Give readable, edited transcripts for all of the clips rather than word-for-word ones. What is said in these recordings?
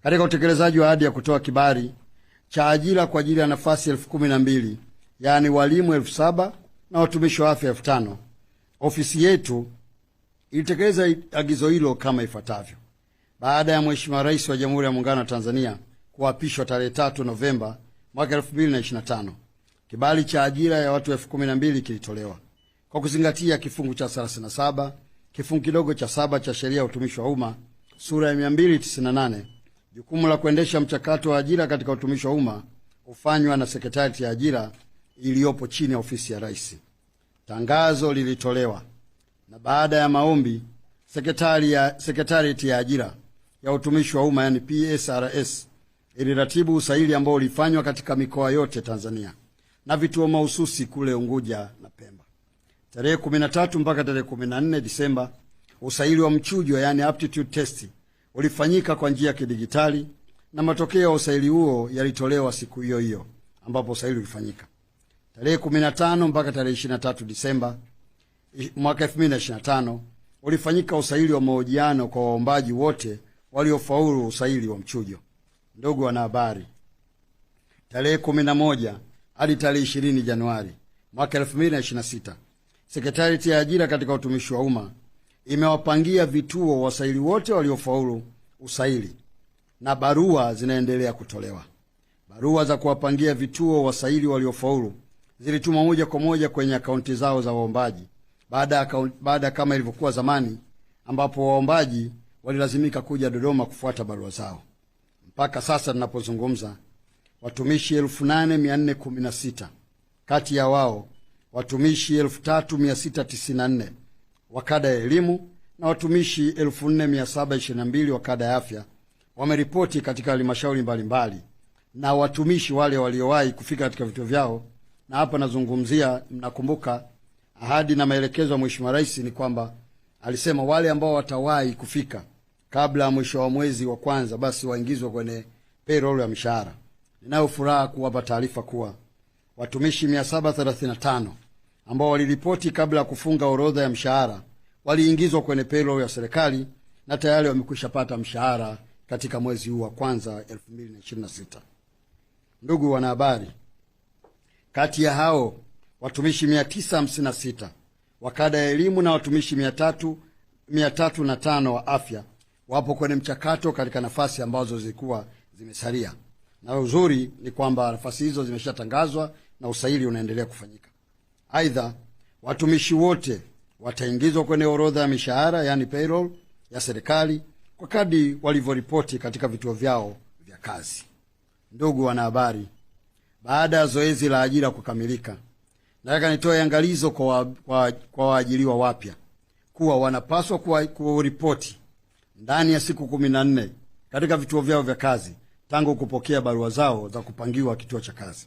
Katika utekelezaji wa ahadi ya kutoa kibali cha ajira kwa ajili ya nafasi 12,000 yaani walimu 7,000 na watumishi wa afya 5,000, ofisi yetu ilitekeleza agizo hilo kama ifuatavyo. Baada ya Mheshimiwa Rais wa Jamhuri ya Muungano wa Tanzania kuapishwa tarehe 3 Novemba mwaka 2025, kibali cha ajira ya watu 12,000 kilitolewa kwa kuzingatia kifungu cha 37 kifungu kidogo cha 7 cha Sheria ya Utumishi wa Umma sura ya 298. Jukumu la kuendesha mchakato wa ajira katika utumishi wa umma hufanywa na Sekretarieti ya Ajira iliyopo chini ya Ofisi ya Rais. Tangazo lilitolewa na baada ya maombi, Sekretarieti ya Ajira ya Utumishi wa Umma yani PSRS iliratibu usaili ambao ulifanywa katika mikoa yote Tanzania na vituo mahususi kule Unguja na Pemba. Tarehe 13 mpaka tarehe 14 Disemba, usaili wa mchujo yani aptitude test ulifanyika kwa njia ya kidijitali na matokeo ya usaili huo yalitolewa siku hiyo hiyo ambapo usaili ulifanyika. Tarehe 15 mpaka tarehe 23 Disemba mwaka 2025 ulifanyika usaili wa mahojiano kwa waombaji wote waliofaulu usaili wa mchujo. Ndugu wanahabari, tarehe 11 hadi tarehe 20 Januari mwaka 2026, Sekretarieti ya Ajira katika utumishi wa umma imewapangia vituo wasaili wote waliofaulu usaili na barua zinaendelea kutolewa. Barua za kuwapangia vituo wasaili waliofaulu zilitumwa moja kwa moja kwenye akaunti zao za waombaji baada kama ilivyokuwa zamani ambapo waombaji walilazimika kuja Dodoma kufuata barua zao. Mpaka sasa tunapozungumza, watumishi 8,416 kati ya wao watumishi 3,694 wa kada ya elimu na watumishi 4,722 wa kada ya afya wameripoti katika halmashauri mbalimbali, na watumishi wale waliowahi kufika katika vituo vyao. Na hapa nazungumzia, mnakumbuka ahadi na maelekezo ya Mheshimiwa Rais ni kwamba alisema wale ambao watawahi kufika kabla ya mwisho wa mwezi wa kwanza basi waingizwe kwenye payroll ya mishahara. Ninayo furaha kuwapa taarifa kuwa watumishi 735 ambao waliripoti kabla ya kufunga orodha ya mshahara waliingizwa kwenye payroll ya serikali na tayari wamekwisha pata mshahara katika mwezi huu wa kwanza 2026. Ndugu wanahabari, kati ya hao watumishi 956 wa kada ya elimu na watumishi 305 wa afya wapo kwenye mchakato katika nafasi ambazo zilikuwa zimesalia, na uzuri ni kwamba nafasi hizo zimeshatangazwa na usaili unaendelea kufanyika. Aidha, watumishi wote wataingizwa kwenye orodha ya mishahara yani payroll ya serikali kwa kadri walivyoripoti katika vituo vyao vya kazi. Ndugu wanahabari, baada ya zoezi la ajira kukamilika, nataka nitoe angalizo kwa waajiriwa wapya kuwa wanapaswa kuripoti ndani ya siku 14 katika vituo vyao vya kazi tangu kupokea barua zao za kupangiwa kituo cha kazi,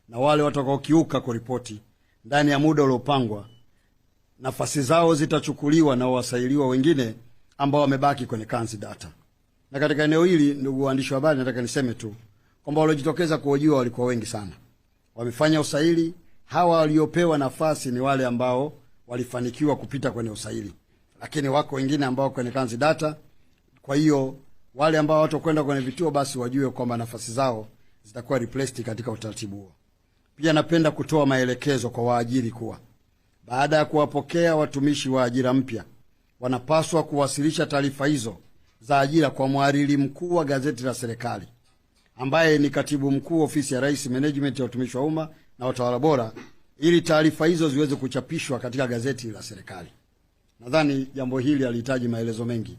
na wale watakaokiuka kuripoti ndani ya muda uliopangwa, nafasi zao zitachukuliwa na wasailiwa wengine ambao wamebaki kwenye kanzi data. Na katika eneo hili, ndugu waandishi wa habari, nataka niseme tu kwamba waliojitokeza kuhojiwa walikuwa wengi sana. Wamefanya usaili. Hawa waliopewa nafasi ni wale ambao walifanikiwa kupita kwenye usaili, lakini wako wengine ambao kwenye kanzi data. Kwa hiyo wale ambao watakwenda kwenye vituo basi wajue kwamba nafasi zao zitakuwa replaced katika utaratibu huo. Pia napenda kutoa maelekezo kwa waajiri kuwa baada ya kuwapokea watumishi wa ajira mpya, wanapaswa kuwasilisha taarifa hizo za ajira kwa mhariri mkuu wa gazeti la serikali ambaye ni katibu mkuu Ofisi ya Rais, Management ya Utumishi wa Umma na Utawala Bora, ili taarifa hizo ziweze kuchapishwa katika gazeti la serikali. Nadhani jambo hili halihitaji maelezo mengi.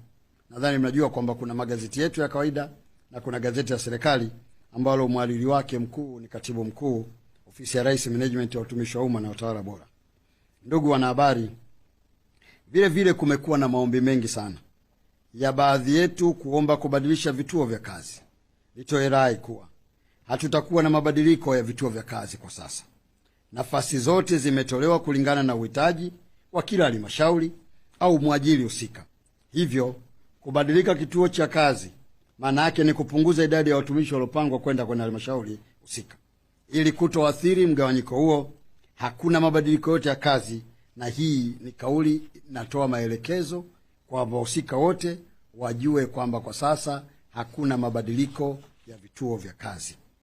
Nadhani mnajua kwamba kuna magazeti yetu ya kawaida na kuna gazeti la serikali ambalo mhariri wake mkuu ni katibu mkuu Ofisi ya Rais, Management ya Utumishi wa Umma na Utawala Bora. Ndugu wanahabari, vile vile kumekuwa na maombi mengi sana ya baadhi yetu kuomba kubadilisha vituo vya kazi. Nitoe rai kuwa hatutakuwa na mabadiliko ya vituo vya kazi kwa sasa. Nafasi zote zimetolewa kulingana na uhitaji wa kila halmashauri au mwajiri husika. Hivyo kubadilika kituo cha kazi maana yake ni kupunguza idadi ya watumishi waliopangwa kwenda kwenye halmashauri husika. Ili kutoathiri mgawanyiko huo, hakuna mabadiliko yote ya kazi, na hii ni kauli natoa maelekezo kwa wahusika wote wajue kwamba kwa sasa hakuna mabadiliko ya vituo vya kazi.